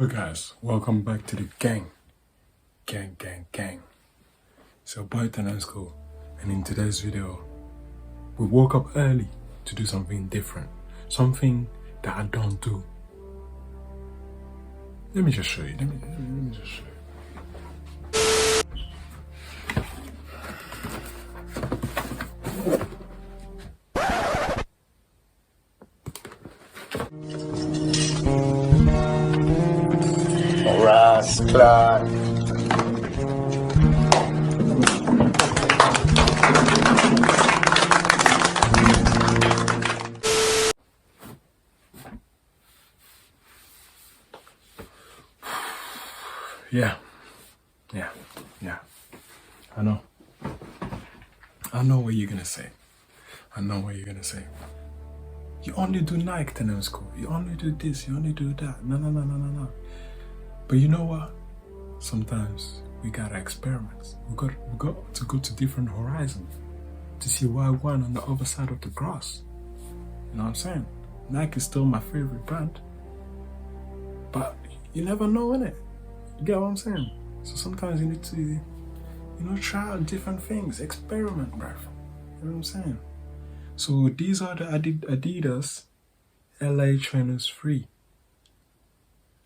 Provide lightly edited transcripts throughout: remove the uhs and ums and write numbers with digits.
Hey guys, welcome back to the gang. Gang. So boy Tenant School, and in today's video, we woke up early to do something different. Something that I don't do. Let me just show you. Let me just show you. Rascal. Yeah. I know what you're gonna say. You only do Nike Tenant School. You only do this. You only do that. No. But you know what? Sometimes we gotta experiment. We got to go to different horizons to see why one on the other side of the grass. You know what I'm saying? Nike is still my favorite brand, but you never know, innit? You get what I'm saying? So sometimes you need to, try out different things, experiment, bruv. You know what I'm saying? So these are the Adidas LA Trainers 3.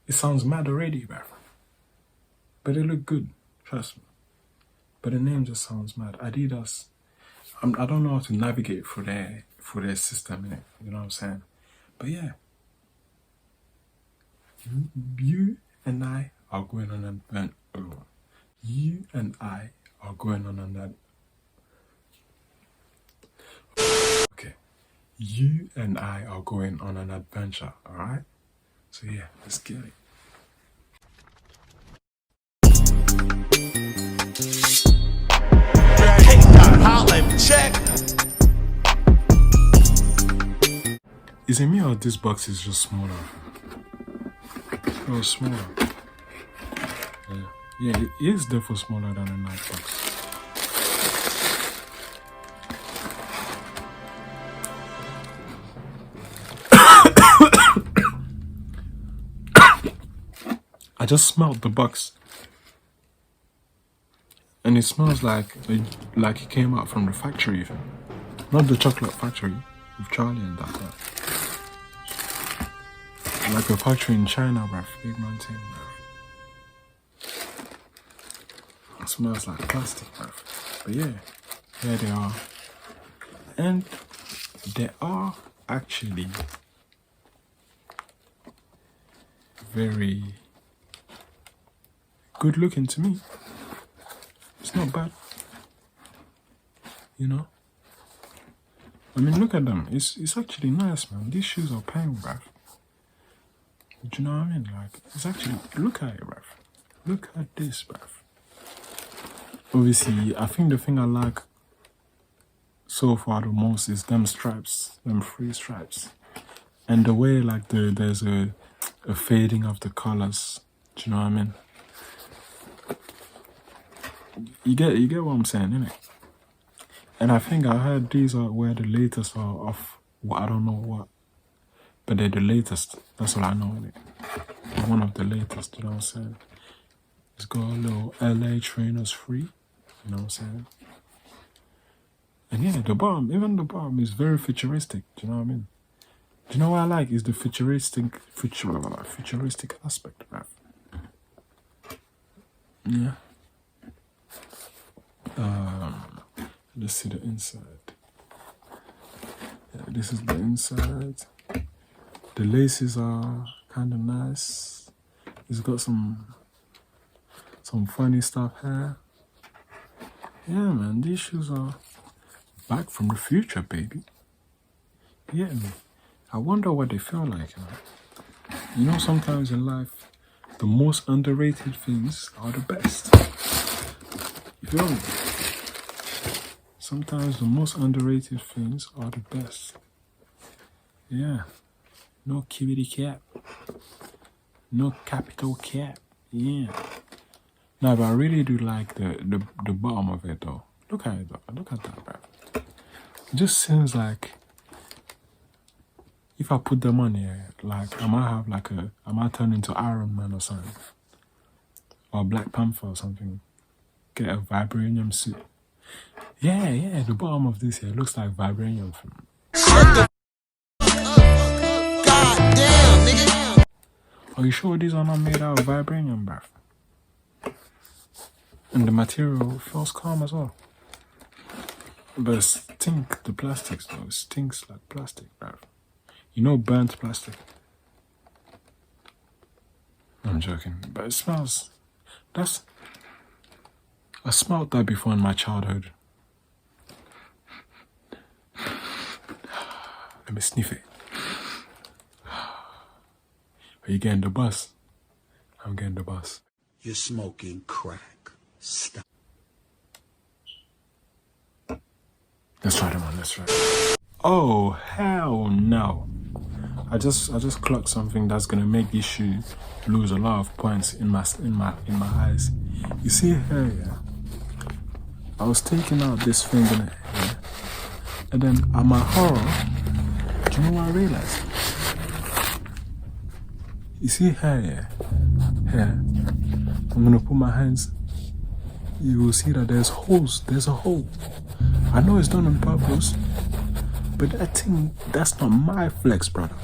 It sounds mad already, bruv. But they look good, trust me. But the name just sounds mad. Adidas. I don't know how to navigate for their system, innit? You know what I'm saying? But yeah, you and I are going on an adventure. You and I are going on an Okay. You and I are going on an adventure, alright? So yeah, let's get it. Check. Is it me or this box is just smaller? Oh, smaller. Yeah, it is therefore smaller than a Nike box. I just smelled the box, and it smells like it came out from the factory, not the chocolate factory with Charlie and that. Like a factory in China, bruv. Big man thing, bruv. It smells like plastic, bruv. But yeah, here they are, and they are actually very good looking to me. It's not bad, I mean, look at them. It's actually nice, man. These shoes are paying, bruv. Do you know what I mean? Like, it's actually, look at it, bruv. Look at this, bruv. Obviously, I think the thing I like so far the most is them stripes, them 3 stripes, and the way like there's a fading of the colors. Do you know what I mean? You get what I'm saying, innit? And I think I heard these are where the latest are of what, I don't know what, but they're the latest. That's all I know, innit? They're one of the latest, you know what I'm saying? It's got a little LA Trainers 3, you know what I'm saying? And yeah, even the bottom is very futuristic, do you know what I mean? Do you know what I like is the futuristic aspect, bruv. Yeah. Let's see the inside. Yeah, this is the inside. The laces are kind of nice. It's got some funny stuff here. Yeah, man, these shoes are back from the future, baby. Yeah, man. I wonder what they feel like. You know, sometimes in life, the most underrated things are the best. You feel me? Sometimes the most underrated things are the best. Yeah. No kibbity cap. No capital cap. Yeah. No, but I really do like the bottom of it though. Look at it though. Look at that, bro. It just seems like If I put them on here, like I might have like I might turn into Iron Man or something, or Black Panther or something. Get a vibranium suit. Yeah, the bottom of this here looks like vibranium. God damn, nigga. Are you sure these are not made out of vibranium, bruv? And the material feels calm as well. But the plastics though, it stinks like plastic, bruv. You know burnt plastic? I'm joking, but it smells. I smelled that before in my childhood. Let me sniff it. Are you getting the bus? I'm getting the bus. You're smoking crack. Stop. Let's try them on, let's try. Oh, hell no. I just clocked something that's gonna make this shoe lose a lot of points in my eyes. You see here, yeah? I was taking out this thing in it, yeah? And then at my horror, do you know what I realized? You see here, yeah? Here. I'm gonna put my hands. You will see that there's holes. There's a hole. I know it's done on purpose, but that thing, that's not my flex, brother.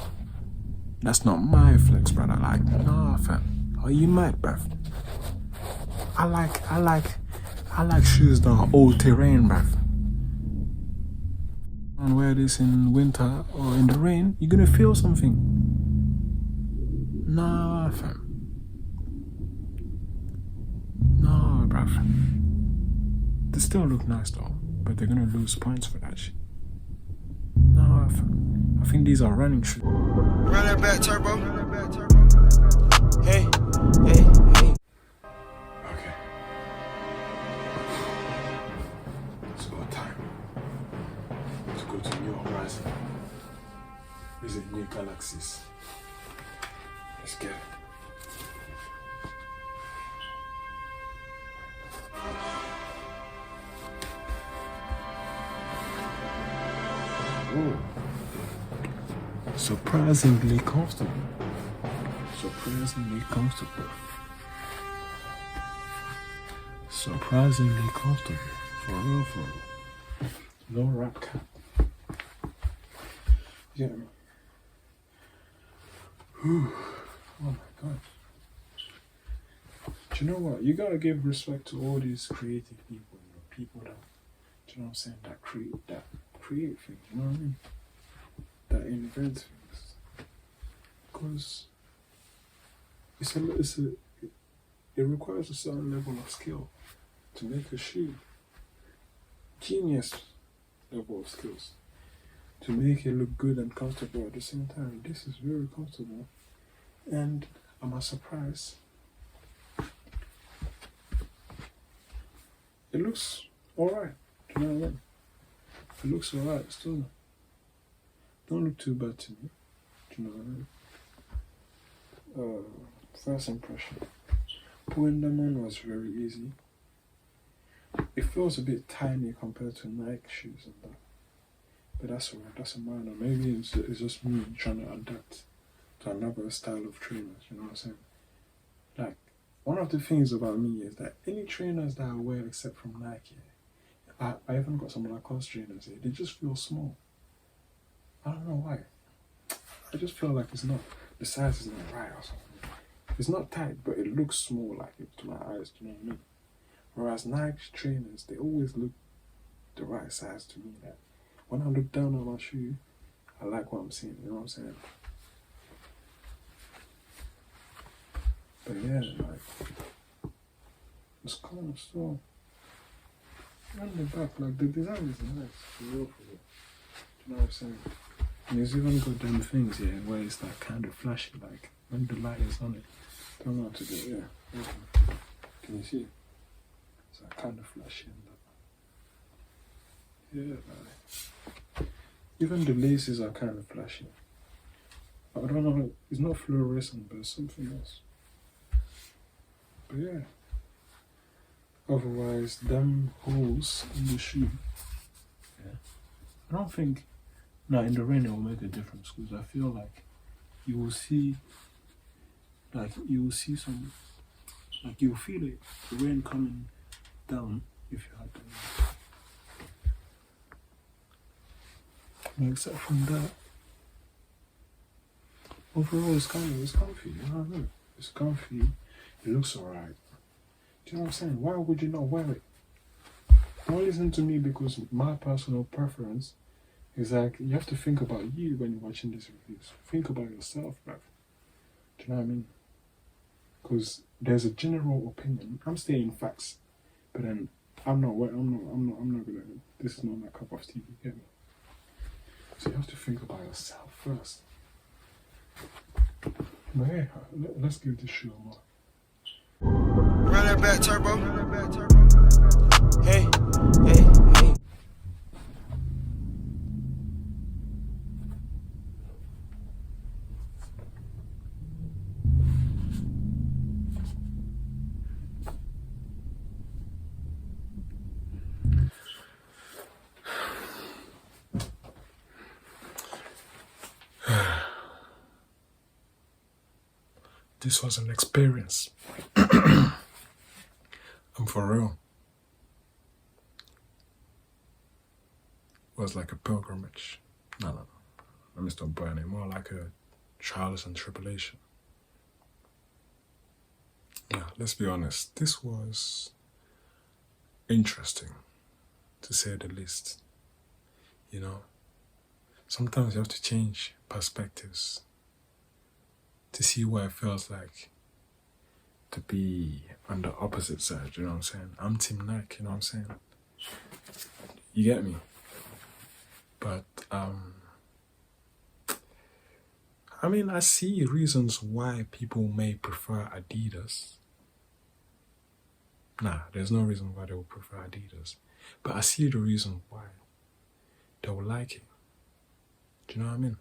That's not my flex, brother. Like, nah, fam. Are you mad, bruv? I like shoes that are all terrain, bruv. And wear this in winter or in the rain, you're gonna feel something. Nah, fam. Nah, bruv. They still look nice though, but they're gonna lose points for that shit. Nah, fam. I think these are running shoes. Run that back, turbo. Hey. Okay. It's about time to go to new horizon. Visit new galaxies. Let's get it. Ooh. Surprisingly comfortable. Surprisingly comfortable. Surprisingly comfortable. For real, for real. No rap cap. Yeah. Whew. Oh my god. Do you know what? You gotta give respect to all these creative people, you know, people that, do you know what I'm saying, that create things, you know what I mean? That invent things. Because it requires a certain level of skill to make a shoe. Genius level of skills. To make it look good and comfortable at the same time. This is very comfortable. And I'm not surprised. It looks alright. Do you know what I mean? It looks alright still. Don't look too bad to me. Do you know what I mean? First impression. Putting them on was very easy. It feels a bit tiny compared to Nike shoes and that. But that's alright, that's a minor. Maybe it's just me trying to adapt to another style of trainers, you know what I'm saying? Like, one of the things about me is that any trainers that I wear except from Nike, I even got some Lacoste trainers here, they just feel small. I don't know why. I just feel like it's not, the size is not right or something. It's not tight, but it looks small like it to my eyes, do you know what I mean? Whereas Nike trainers, they always look the right size to me. Like, when I look down on my shoe, I like what I'm seeing, you know what I'm saying? But yeah, like, it's calm still. On the back, like, the design is nice, for real, for real. Do you know what I'm saying? And there's even got them things here where it's like kind of flashy, like when the light is on it. Don't know how to do it, yeah. Can you see? It's like kind of flashy and that. Yeah, like, even the laces are kind of flashy. I don't know, it's not fluorescent, but it's something else. But yeah. Otherwise, them holes in the shoe, yeah. I don't think Now in the rain it will make a difference because I feel like you will see some, like you'll feel it, the rain coming down if you had the rain. But except from that, overall it's comfy, you know what I mean? It's comfy, it looks alright. Do you know what I'm saying? Why would you not wear it? Don't listen to me because my personal preference is like you have to think about you when you're watching these reviews. Think about yourself, bruv. Do you know what I mean? Because there's a general opinion. I'm stating facts, but then I'm not gonna. This is not my cup of tea. You get me? So you have to think about yourself first. But hey, let's give this shoe a more. Run that back, turbo. Hey, hey, hey. This was an experience. I'm for real. It was like a pilgrimage. No. Let me stop burning. More like a trials and tribulation. Yeah, let's be honest. This was interesting, to say the least. You know, sometimes you have to change perspectives to see what it feels like to be on the opposite side, you know what I'm saying? I'm Team Nike, you know what I'm saying? You get me? But, I mean, I see reasons why people may prefer Adidas. Nah, there's no reason why they would prefer Adidas. But I see the reason why they will like it. Do you know what I mean?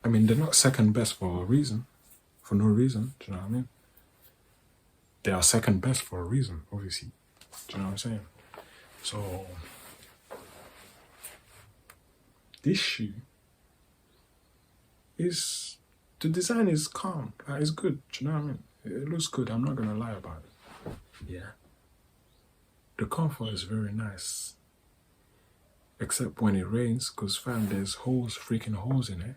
I mean, they're not second best for a reason. For no reason, do you know what I mean? They are second best for a reason, obviously. Do you know what I'm saying? So, this shoe is, the design is calm. It's good, do you know what I mean? It looks good, I'm not gonna lie about it. Yeah. The comfort is very nice. Except when it rains, because fam, there's freaking holes in it.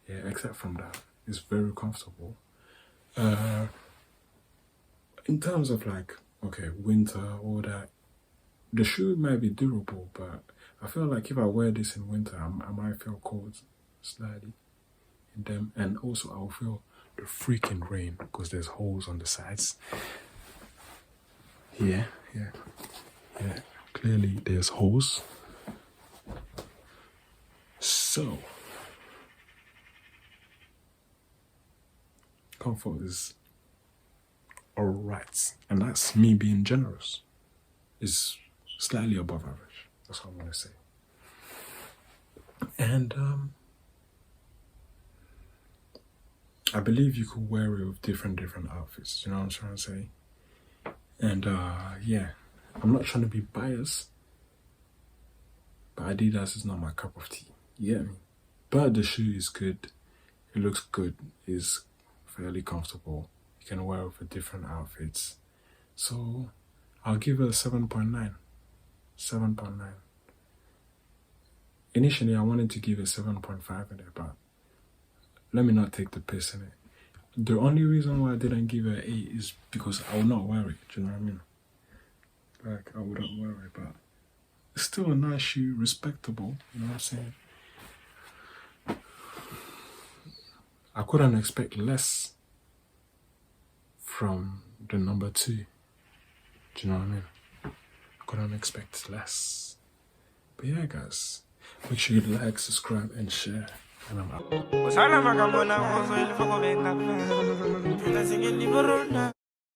Yeah, except from that, it's very comfortable. In terms of like, okay, winter, all that, the shoe might be durable, but I feel like if I wear this in winter, I might feel cold slightly in them. And also I'll feel the freaking rain because there's holes on the sides. Yeah. Clearly there's holes. So, comfort is alright, and that's me being generous. It's slightly above average. That's what I'm gonna say. And I believe you could wear it with different outfits. You know what I'm trying to say? And yeah, I'm not trying to be biased, but Adidas is not my cup of tea. You get me? But the shoe is good. It looks good. It's fairly comfortable. You can wear it for different outfits. So I'll give it a 7.9. 7.9. Initially, I wanted to give it 7.5 in it, but let me not take the piss in it. The only reason why I didn't give it an 8 is because I would not wear it. Do you know what I mean? Like, I wouldn't wear it, but it's still a nice shoe, respectable. You know what I'm saying? I couldn't expect less from the number 2. Do you know what I mean? I couldn't expect less. But yeah, guys, make sure you like, subscribe, and share. And I'm out.